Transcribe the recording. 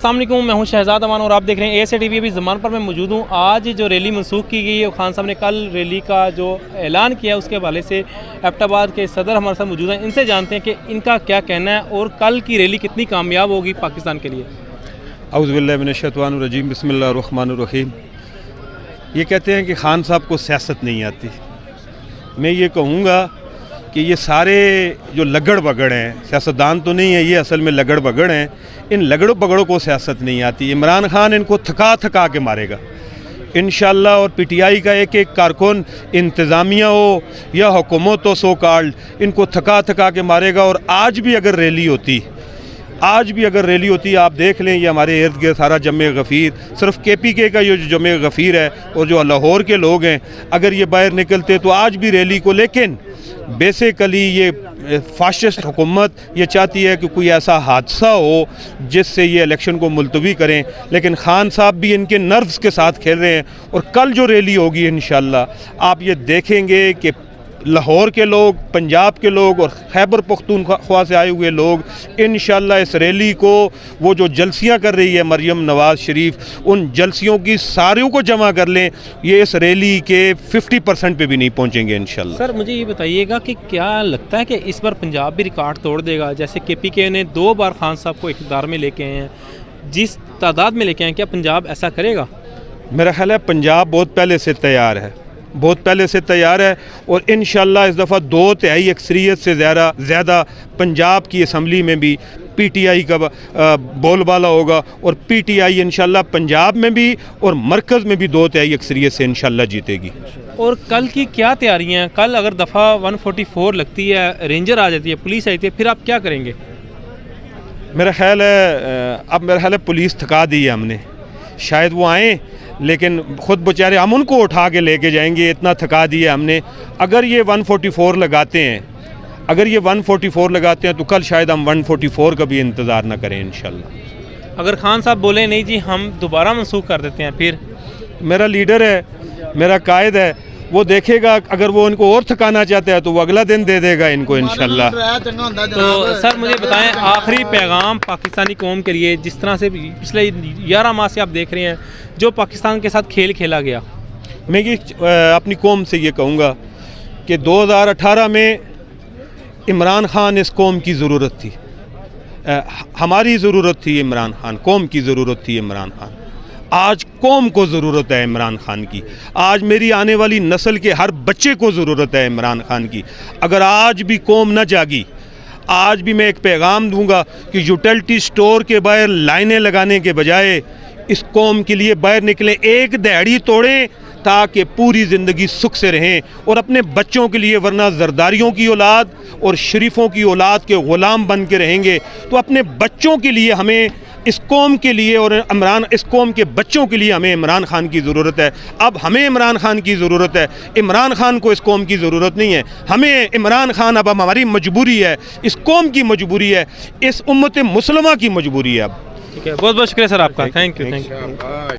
السلام علیکم، میں ہوں شہزاد امان اور آپ دیکھ رہے ہیں ASA TV۔ ابھی زمان پر میں موجود ہوں۔ آج جو ریلی منسوخ کی گئی ہے، خان صاحب نے کل ریلی کا جو اعلان کیا اس کے حوالے سے ایبٹ آباد کے صدر ہمارے ساتھ موجود ہیں، ان سے جانتے ہیں کہ ان کا کیا کہنا ہے اور کل کی ریلی کتنی کامیاب ہوگی پاکستان کے لیے۔ اعوذ باللہ من الشیطان الرجیم، بسم اللہ الرحمن الرحیم۔ یہ کہتے ہیں کہ خان صاحب کو سیاست نہیں آتی۔ میں یہ کہوں گا کہ یہ سارے جو لگڑ بگڑ ہیں، سیاستدان تو نہیں ہے، یہ اصل میں لگڑ بگڑ ہیں۔ ان لگڑ بگڑوں کو سیاست نہیں آتی۔ عمران خان ان کو تھکا تھکا کے مارے گا انشاءاللہ، اور پی ٹی آئی کا ایک ایک کارکن، انتظامیہ ہو یا حکومت ہو سو کالڈ، ان کو تھکا تھکا کے مارے گا۔ اور آج بھی اگر ریلی ہوتی آپ دیکھ لیں، یہ ہمارے ارد گرد سارا جمع غفیر، صرف کے پی کے کا یہ جو جمع غفیر ہے اور جو لاہور کے لوگ ہیں، اگر یہ باہر نکلتے تو آج بھی ریلی کو، لیکن بیسیکلی یہ فاشسٹ حکومت یہ چاہتی ہے کہ کوئی ایسا حادثہ ہو جس سے یہ الیکشن کو ملتوی کریں، لیکن خان صاحب بھی ان کے نروز کے ساتھ کھیل رہے ہیں۔ اور کل جو ریلی ہوگی انشاءاللہ آپ یہ دیکھیں گے کہ لاہور کے لوگ، پنجاب کے لوگ اور خیبر پختونخوا سے آئے ہوئے لوگ انشاءاللہ اس ریلی کو، وہ جو جلسیاں کر رہی ہے مریم نواز شریف، ان جلسیوں کی ساریوں کو جمع کر لیں، یہ اس ریلی کے 50% پہ بھی نہیں پہنچیں گے انشاءاللہ۔ سر مجھے یہ بتائیے گا کہ کیا لگتا ہے کہ اس بار پنجاب بھی ریکارڈ توڑ دے گا؟ جیسے کے پی کے نے 2 بار خان صاحب کو اقتدار میں لے کے آئے ہیں، جس تعداد میں لے کے آئے ہیں، کیا پنجاب ایسا کرے گا؟ میرا خیال ہے پنجاب بہت پہلے سے تیار ہے، اور انشاءاللہ اس دفعہ 2/3 اکثریت سے زیادہ پنجاب کی اسمبلی میں بھی پی ٹی آئی کا بول بالا ہوگا، اور پی ٹی آئی انشاءاللہ پنجاب میں بھی اور مرکز میں بھی 2/3 اکثریت سے انشاءاللہ جیتے گی۔ اور کل کی کیا تیاریاں ہیں؟ کل اگر دفعہ 144 لگتی ہے، رینجر آ جاتی ہے، پولیس آتی ہے، پھر آپ کیا کریں گے؟ میرا خیال ہے پولیس تھکا دی ہے ہم نے، شاید وہ آئیں لیکن خود بچارے ہم ان کو اٹھا کے لے کے جائیں گے، اتنا تھکا دیا ہم نے۔ اگر یہ 144 لگاتے ہیں تو کل شاید ہم 144 کا بھی انتظار نہ کریں انشاءاللہ۔ اگر خان صاحب بولے نہیں جی ہم دوبارہ منسوخ کر دیتے ہیں، پھر؟ میرا لیڈر ہے، میرا قائد ہے، وہ دیکھے گا، اگر وہ ان کو اور تھکانا چاہتا ہے تو وہ اگلا دن دے دے گا ان کو انشاءاللہ۔ تو سر مجھے بتائیں، آخری پیغام پاکستانی قوم کے لیے، جس طرح سے پچھلے 11 ماہ سے آپ دیکھ رہے ہیں جو پاکستان کے ساتھ کھیل کھیلا گیا، میں یہ اپنی قوم سے یہ کہوں گا کہ 2018 میں عمران خان اس قوم کی ضرورت تھی، ہماری ضرورت تھی عمران خان، قوم کی ضرورت تھی عمران خان۔ آج قوم کو ضرورت ہے عمران خان کی، آج میری آنے والی نسل کے ہر بچے کو ضرورت ہے عمران خان کی۔ اگر آج بھی قوم نہ جاگی، آج بھی میں ایک پیغام دوں گا کہ یوٹیلٹی سٹور کے باہر لائنیں لگانے کے بجائے اس قوم کے لیے باہر نکلیں، ایک دہڑی توڑیں تاکہ پوری زندگی سکھ سے رہیں، اور اپنے بچوں کے لیے، ورنہ زرداریوں کی اولاد اور شریفوں کی اولاد کے غلام بن کے رہیں گے۔ تو اپنے بچوں کے لیے ہمیں، اس قوم کے لیے اور اس قوم کے بچوں کے لیے ہمیں عمران خان کی ضرورت ہے۔ اب ہمیں عمران خان کی ضرورت ہے، عمران خان کو اس قوم کی ضرورت نہیں ہے۔ ہمیں عمران خان اب ہماری مجبوری ہے، اس قوم کی مجبوری ہے، اس امت مسلمہ کی مجبوری ہے اب۔ ٹھیک ہے، بہت بہت شکریہ سر آپ کا، تھینک یو۔